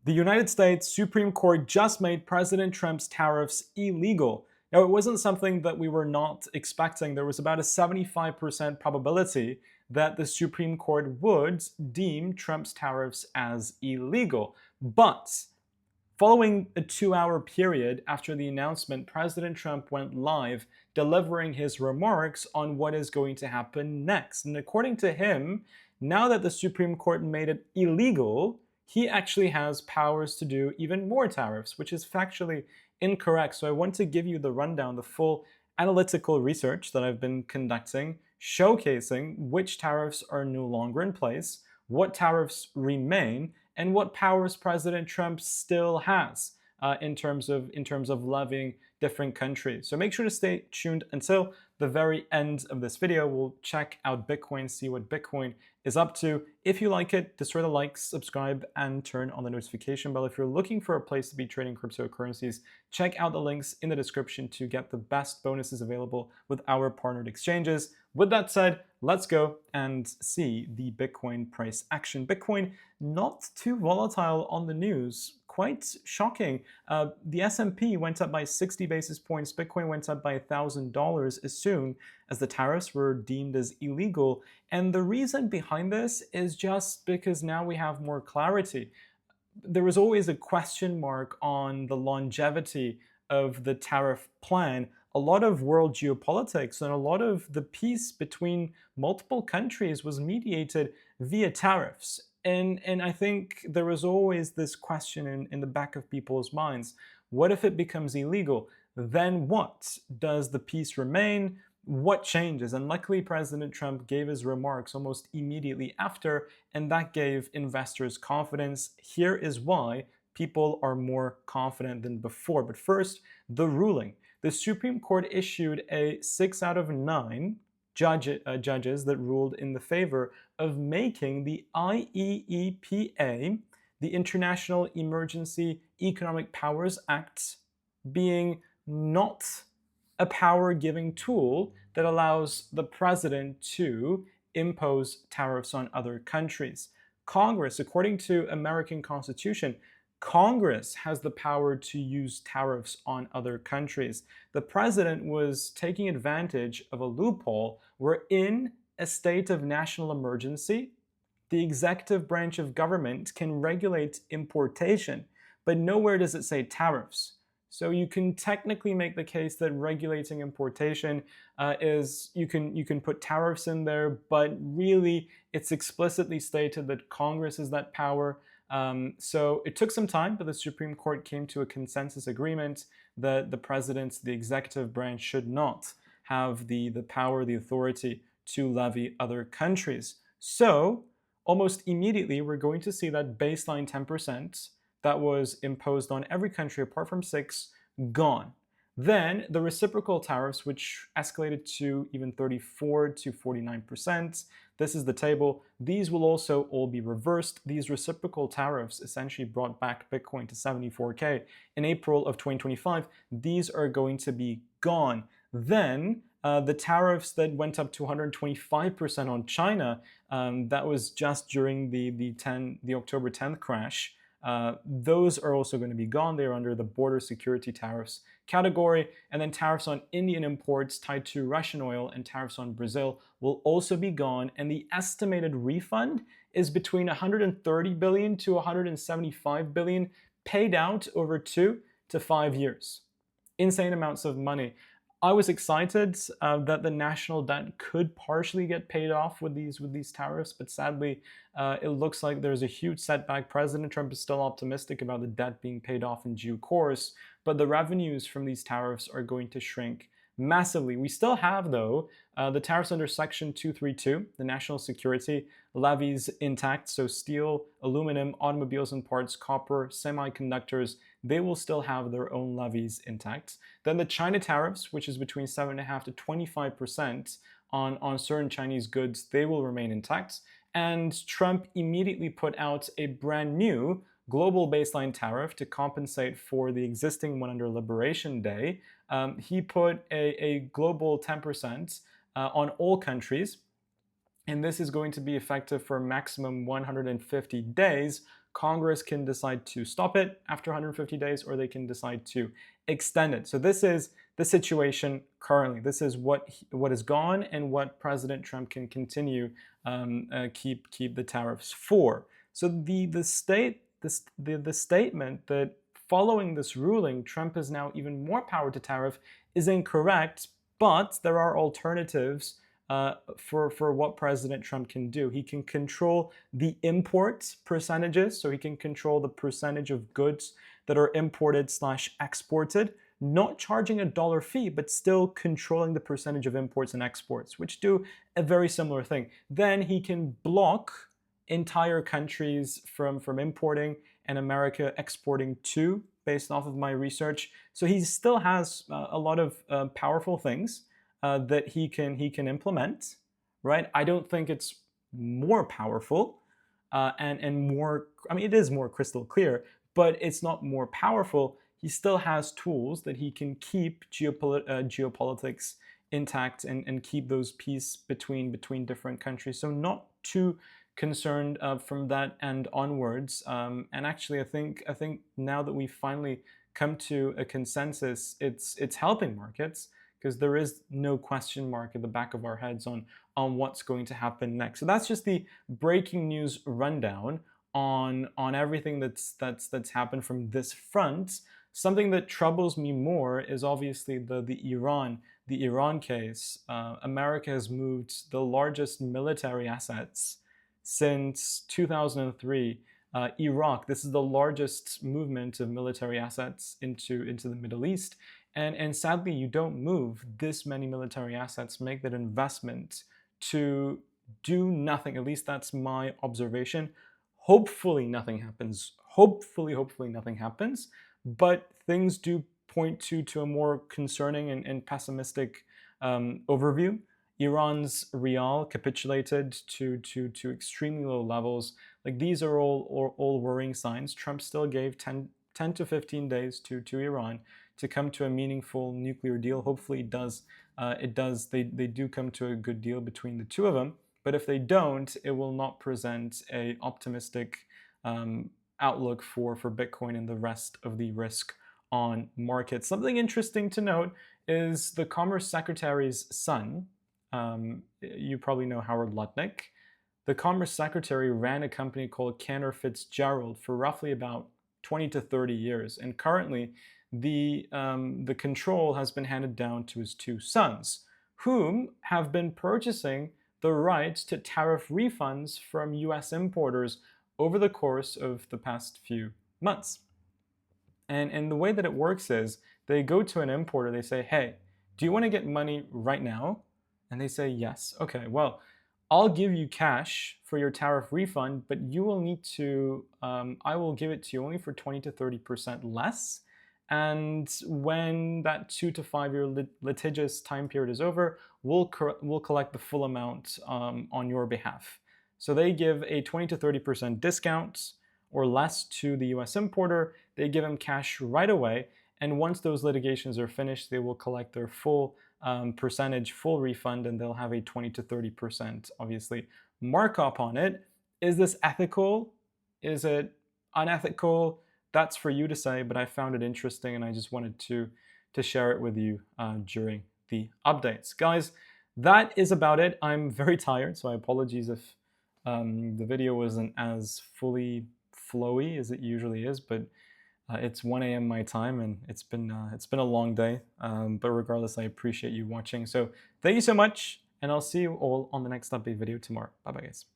The United States Supreme Court just made President Trump's tariffs illegal. Now, it wasn't something that we were not expecting. There was about a 75% probability that the Supreme Court would deem Trump's tariffs as illegal. But following a 2-hour period after the announcement, President Trump went live delivering his remarks on what is going to happen next. And according to him, now that the Supreme Court made it illegal, he actually has powers to do even more tariffs, which is factually incorrect. So I want to give you the rundown, the full analytical research that I've been conducting, showcasing which tariffs are no longer in place, what tariffs remain, and what powers President Trump still has in terms of levying different countries. So make sure to stay tuned until the very end of this video. We'll check out Bitcoin, see what Bitcoin is up to. If you like it, destroy the likes, subscribe, and turn on the notification bell. If you're looking for a place to be trading cryptocurrencies, check out the links in the description to get the best bonuses available with our partnered exchanges. With that said, let's go and see the Bitcoin price action. Bitcoin not too volatile on the news, quite shocking. The S&P went up by 60 basis points. Bitcoin went up by $1,000 as soon as the tariffs were deemed as illegal. And the reason behind this is just because now we have more clarity. There was always a question mark on the longevity of the tariff plan. A lot of world geopolitics and a lot of the peace between multiple countries was mediated via tariffs. And I think there was always this question in the back of people's minds. What if it becomes illegal? Then what? Does the peace remain? What changes? And luckily, President Trump gave his remarks almost immediately after, and that gave investors confidence. Here is why people are more confident than before. But first, the ruling. The Supreme Court issued a 6 out of 9 judges that ruled in the favor of making the IEEPA, the International Emergency Economic Powers Act, being not a power-giving tool that allows the president to impose tariffs on other countries. Congress, according to American Constitution, Congress has the power to use tariffs on other countries. The president was taking advantage of a loophole where in a state of national emergency, the executive branch of government can regulate importation, but nowhere does it say tariffs. So you can technically make the case that regulating importation is, you can put tariffs in there, but really it's explicitly stated that Congress has that power. So it took some time, but the Supreme Court came to a consensus agreement that the president, the executive branch, should not have the power, the authority to levy other countries. So almost immediately, we're going to see that baseline 10% that was imposed on every country apart from 6 gone. Then the reciprocal tariffs, which escalated to even 34 to 49%. This is the table. These will also all be reversed. These reciprocal tariffs essentially brought back Bitcoin to 74K in April of 2025. These are going to be gone. Then the tariffs that went up to 125% on China, that was just during the October 10th crash. Those are also going to be gone. They're under the border security tariffs category. And then tariffs on Indian imports tied to Russian oil and tariffs on Brazil will also be gone. And the estimated refund is between 130 billion to 175 billion paid out over 2 to 5 years. Insane amounts of money. I was excited that the national debt could partially get paid off with these tariffs, but sadly, it looks like there's a huge setback. President Trump is still optimistic about the debt being paid off in due course, but the revenues from these tariffs are going to shrink massively. We still have, though, the tariffs under Section 232, the national security levies intact. So steel, aluminum, automobiles and parts, copper, semiconductors, they will still have their own levies intact. Then the China tariffs, which is between 7.5% to 25% on certain Chinese goods, they will remain intact. And Trump immediately put out a brand new global baseline tariff to compensate for the existing one under Liberation Day. He put a global 10% on all countries, and this is going to be effective for a maximum 150 days. Congress can decide to stop it after 150 days, or they can decide to extend it. So this is the situation currently. This is what is gone and what President Trump can continue keep the tariffs for. So the statement that following this ruling, Trump has now even more power to tariff is incorrect, but there are alternatives for what President Trump can do. He can control the import percentages, so he can control the percentage of goods that are imported / exported, not charging a dollar fee, but still controlling the percentage of imports and exports, which do a very similar thing. Then he can block entire countries from importing and America exporting too, based off of my research. So he still has a lot of powerful things that he can implement, right? I don't think it's more powerful and more, I mean, it is more crystal clear, but it's not more powerful. He still has tools that he can keep geopolitics intact and keep those peace between different countries. So not too concerned from that end onwards. And actually, I think now that we've finally come to a consensus, it's helping markets, because there is no question mark at the back of our heads on what's going to happen next. So that's just the breaking news rundown on everything that's happened from this front. Something that troubles me more is obviously the Iran case. America has moved the largest military assets since 2003. Iraq, this is the largest movement of military assets into the Middle East. And sadly, you don't move this many military assets, make that investment to do nothing. At least that's my observation. Hopefully nothing happens. Hopefully nothing happens. But things do point to a more concerning and pessimistic overview. Iran's rial capitulated to extremely low levels. Like, these are all worrying signs. Trump still gave 10 to 15 days to Iran to come to a meaningful nuclear deal. Hopefully it does. They do come to a good deal between the two of them. But if they don't, it will not present a optimistic outlook for Bitcoin and the rest of the risk on markets. Something interesting to note is the Commerce Secretary's son. You probably know Howard Lutnick. The Commerce Secretary ran a company called Cantor Fitzgerald for roughly about 20 to 30 years. And currently, the control has been handed down to his two sons, whom have been purchasing the rights to tariff refunds from US importers over the course of the past few months. And the way that it works is they go to an importer, they say, hey, do you want to get money right now? And they say, yes. Okay, well, I'll give you cash for your tariff refund, but you will need to, I will give it to you only for 20 to 30% less. And when that 2 to 5 year litigious time period is over, we'll collect the full amount on your behalf. So they give a 20 to 30% discount or less to the US importer. They give him cash right away. And once those litigations are finished, they will collect their full percentage, full refund, and they'll have a 20 to 30%, obviously, markup on it. Is this ethical? Is it unethical? That's for you to say, but I found it interesting and I just wanted to share it with you during the updates. Guys, that is about it. I'm very tired, so I apologize if the video wasn't as fully flowy as it usually is, but it's 1 a.m. my time, and it's been a long day. But regardless, I appreciate you watching. So thank you so much, and I'll see you all on the next update video tomorrow. Bye bye, guys.